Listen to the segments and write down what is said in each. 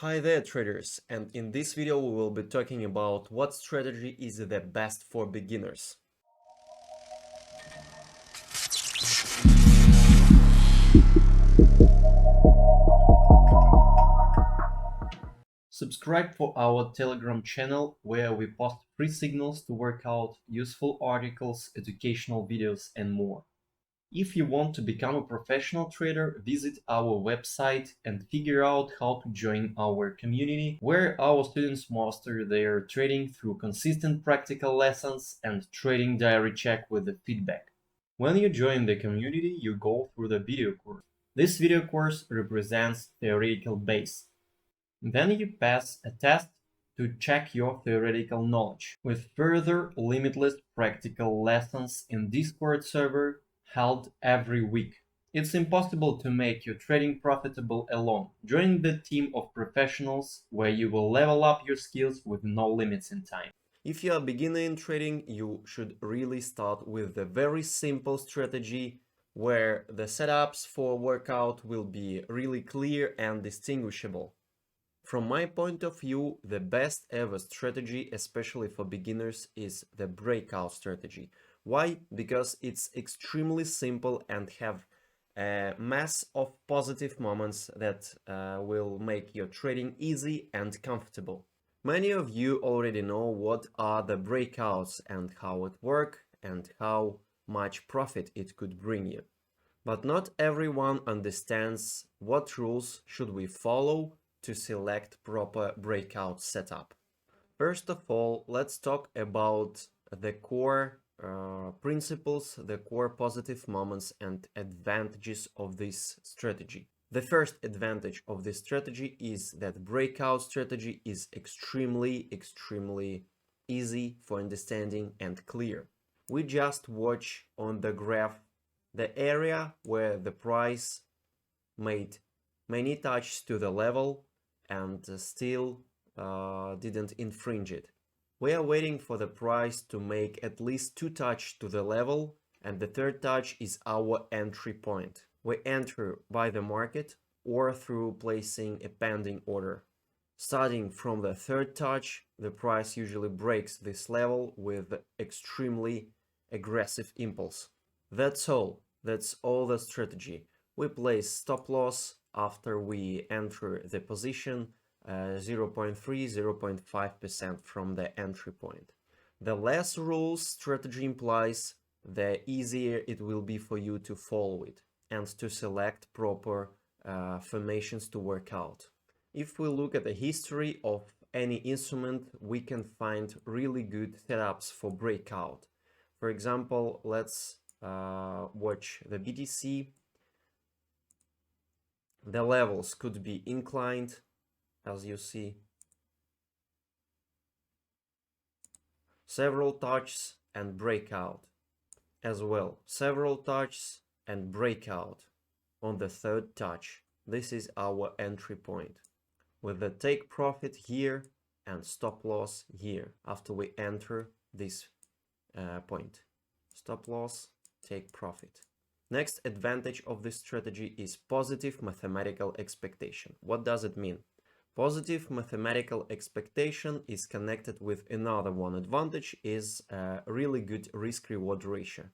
Hi there traders, and in this video we will be talking about what strategy is the best for beginners. Subscribe for our Telegram channel where we post free signals to work out, useful articles, educational videos and more. If you want to become a professional trader, visit our website and figure out how to join our community, where our students master their trading through consistent practical lessons and trading diary check with the feedback. When you join the community, you go through the video course. This video course represents theoretical base. Then you pass a test to check your theoretical knowledge, with further limitless practical lessons in Discord server held every week. It's impossible to make your trading profitable alone. Join the team of professionals where you will level up your skills with no limits in time. If you are a beginner in trading, you should really start with the very simple strategy where the setups for workout will be really clear and distinguishable. From my point of view, the best ever strategy, especially for beginners, is the breakout strategy. Why? Because it's extremely simple and have a mass of positive moments that will make your trading easy and comfortable. Many of you already know what are the breakouts and how it works and how much profit it could bring you. But not everyone understands what rules should we follow to select proper breakout setup. First of all, let's talk about the core principles, the core positive moments and advantages of this strategy. The first advantage of this strategy is that breakout strategy is extremely easy for understanding and clear. We just watch on the graph the area where the price made many touches to the level and still didn't infringe it. We are waiting for the price to make at least 2 touches to the level, and the third touch is our entry point. We enter by the market or through placing a pending order. Starting from the third touch, the price usually breaks this level with extremely aggressive impulse. That's all the strategy. We place stop loss after we enter the position 0.3–0.5% from the entry point. The less rules strategy implies, the easier it will be for you to follow it and to select proper formations to work out. If we look at the history of any instrument, we can find really good setups for breakout. For example, let's watch the BTC. The levels could be inclined, as you see. Several touches and breakout as well. Several touches and breakout on the third touch. This is our entry point, with the take profit here and stop loss here after we enter this point. Stop loss, take profit. Next advantage of this strategy is positive mathematical expectation. What does it mean? Positive mathematical expectation is connected with another one advantage, is a really good risk-reward ratio.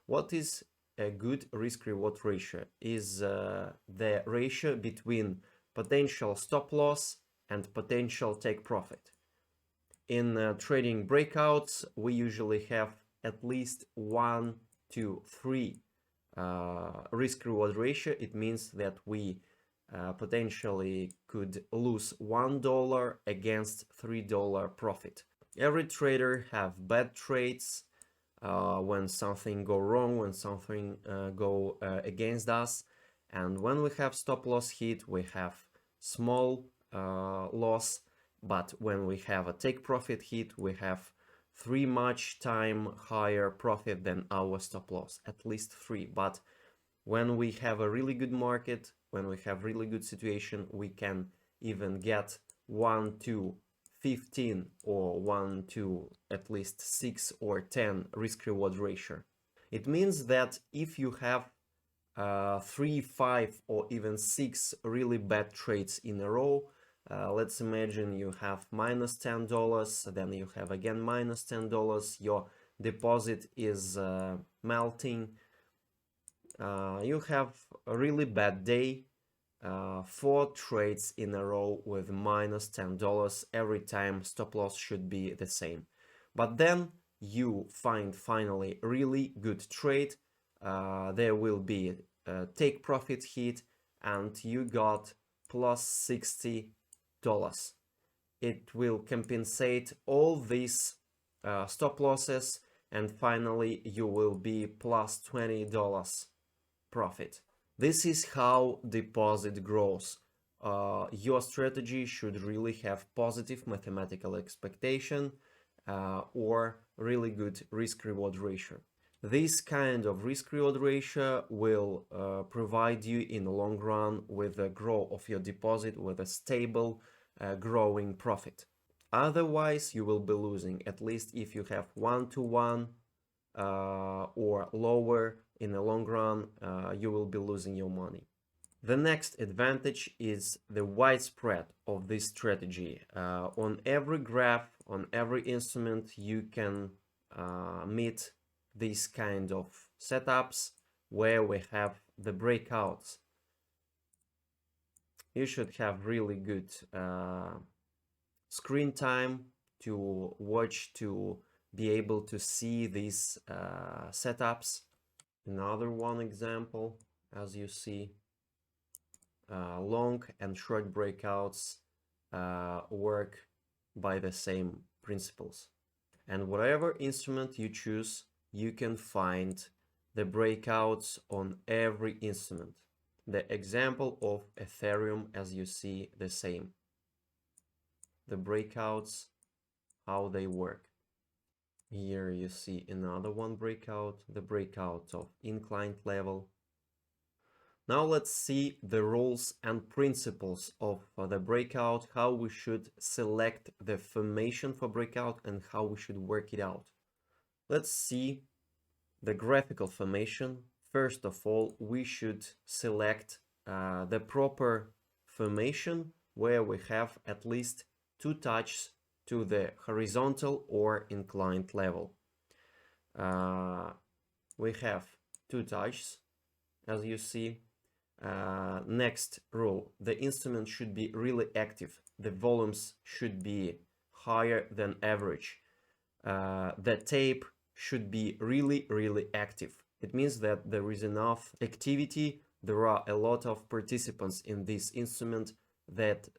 What is a good risk-reward ratio? Is the ratio between potential stop loss and potential take profit. In trading breakouts, we usually have at least 1 to 3 risk-reward ratio. It means that we potentially could lose $1 against $3 profit. Every trader have bad trades when something go wrong, when something go against us, and when we have stop loss hit, we have small loss, but when we have a take profit hit, we have 3 much time higher profit than our stop loss, at least 3. But when we have a really good market, when we have really good situation, we can even get 1 to 15 or 1 to at least 6 or 10 risk-reward ratio. It means that if you have 3, 5 or even 6 really bad trades in a row, Let's imagine you have minus $10, then you have again minus $10, your deposit is melting. You have a really bad day, 4 trades in a row with minus $10 every time. Stop loss should be the same. But then you find finally really good trade. There will be a take profit hit and you got plus $60. It will compensate all these stop losses and finally you will be plus $20 profit. This is how deposit grows. Your strategy should really have positive mathematical expectation or really good risk-reward ratio. This kind of risk-reward ratio will provide you in the long run with a growth of your deposit with a stable growing profit. Otherwise, you will be losing, at least if you have 1-to-1 or lower in the long run, you will be losing your money. The next advantage is the widespread of this strategy. On every graph, on every instrument, you can meet these kind of setups where we have the breakouts. You should have really good screen time to watch, to be able to see these setups. Another one example, as you see, long and short breakouts work by the same principles. And whatever instrument you choose, you can find the breakouts on every instrument. The example of Ethereum, as you see, the same. The breakouts, how they work. Here you see another one breakout, the breakout of inclined level. Now let's see the rules and principles of the breakout, how we should select the formation for breakout and how we should work it out. Let's see the graphical formation. First of all, we should select the proper formation where we have at least 2 touches to the horizontal or inclined level. We have 2 touches, as you see. Next rule, the instrument should be really active. The volumes should be higher than average. The tape should be really active. It means that there is enough activity. There are a lot of participants in this instrument that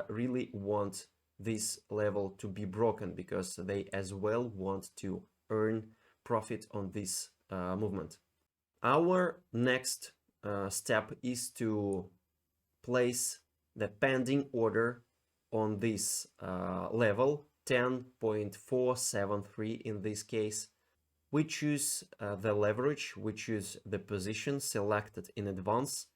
really want this level to be broken because they as well want to earn profit on this movement. Our next step is to place the pending order on this level, 10.473 in this case. We choose the leverage, we choose the position selected in advance.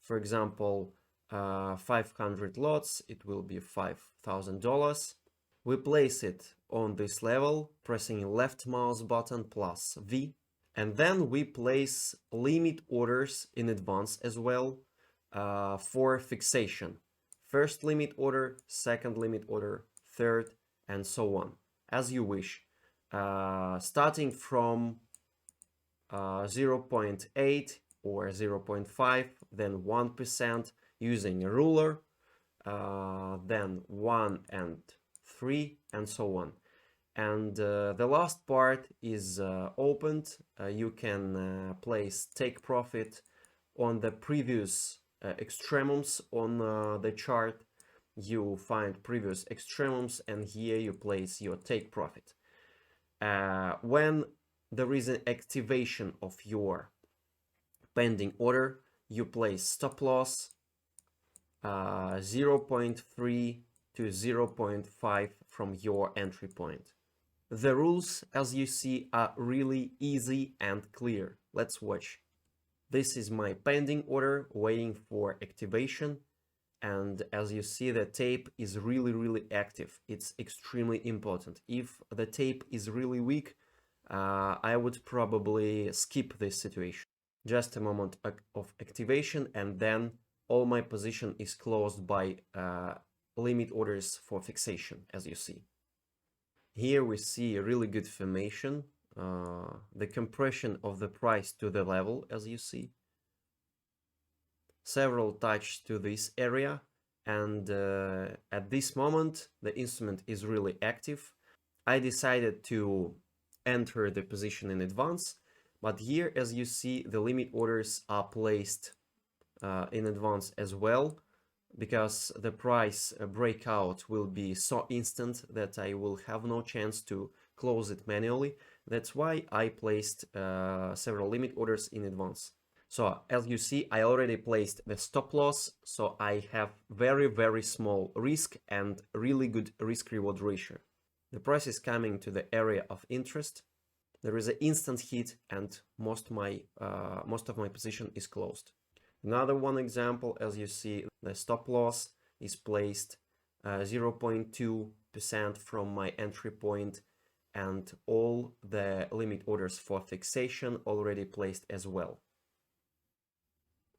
For example, 500 lots, it will be $5,000. We place it on this level, pressing left mouse button plus V. And then we place limit orders in advance as well for fixation. First limit order, second limit order, third, and so on, as you wish. Starting from 0.8 or 0.5, then 1% using a ruler, then 1 and 3, and so on. And the last part is opened. You can place take profit on the previous extremums on the chart. You find previous extremums and here you place your take profit. When there is an activation of your pending order, you place stop loss 0.3 to 0.5 from your entry point. The rules, as you see, are really easy and clear. Let's watch. This is my pending order waiting for activation. And as you see, the tape is really active. It's extremely important. If the tape is really weak, I would probably skip this situation. Just a moment of activation and then all my position is closed by limit orders for fixation, as you see. Here we see a really good formation, the compression of the price to the level, as you see. Several touches to this area, and at this moment the instrument is really active. I decided to enter the position in advance, but here, as you see, the limit orders are placed in advance as well, because the price breakout will be so instant that I will have no chance to close it manually. That's why I placed several limit orders in advance. So as you see, I already placed the stop loss, so I have very small risk and really good risk-reward ratio. The price is coming to the area of interest. There is an instant hit, and most of my position is closed. Another one example, as you see, the stop loss is placed 0.2% from my entry point, and all the limit orders for fixation already placed as well.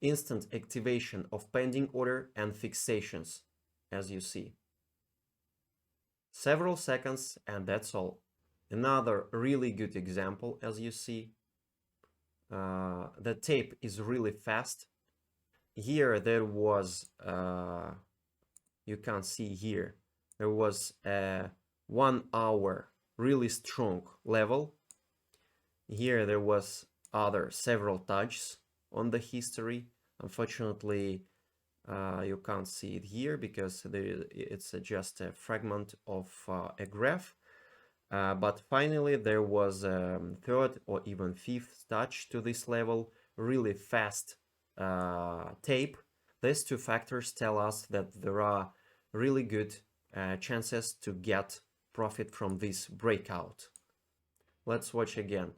Instant activation of pending order and fixations, as you see. Several seconds, and that's all. Another really good example, as you see. The tape is really fast. Here there was, you can see here, there was a 1 hour really strong level. Here there was several touches on the history. Unfortunately, you can't see it here because it's just a fragment of a graph. But finally there was a third or even fifth touch to this level, really fast tape. These two factors tell us that there are really good chances to get profit from this breakout. Let's watch again.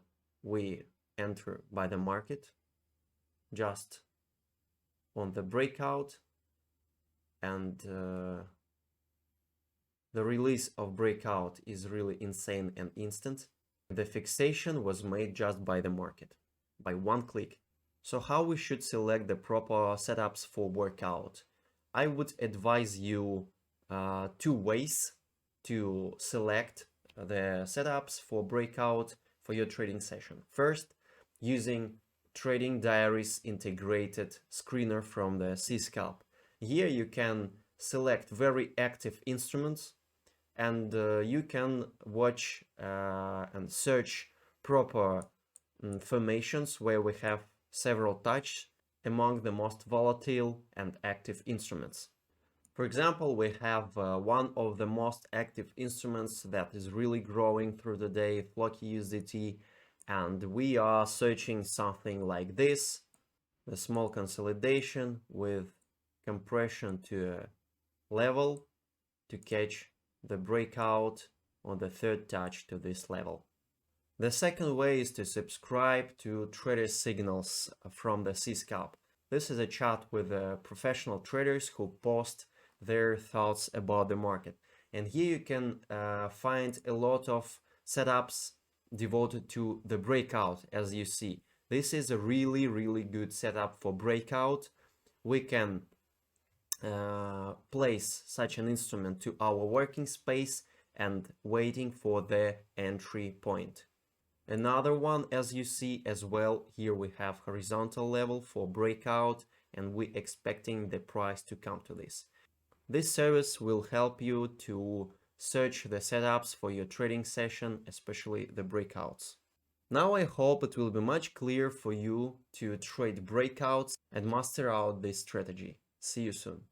We enter by the market just on the breakout, and the release of breakout is really insane and instant. The fixation was made just by the market, by one click. So how we should select the proper setups for workout? I would advise you two ways to select the setups for breakout for your trading session. First, using Trading Diaries integrated screener from the CASHBACK. Here you can select very active instruments, and you can watch and search proper formations where we have several touches among the most volatile and active instruments. For example, we have one of the most active instruments that is really growing through the day, Flocky USDT, and we are searching something like this, a small consolidation with compression to a level to catch the breakout on the third touch to this level. The second way is to subscribe to Trader Signals from the CASHBACK. This is a chat with professional traders who post their thoughts about the market. And here you can find a lot of setups devoted to the breakout, as you see. This is a really good setup for breakout. We can place such an instrument to our working space and waiting for the entry point. Another one, as you see as well, here we have horizontal level for breakout, and we expecting the price to come to this. This service will help you to search the setups for your trading session, especially the breakouts. Now I hope it will be much clearer for you to trade breakouts and master out this strategy. See you soon.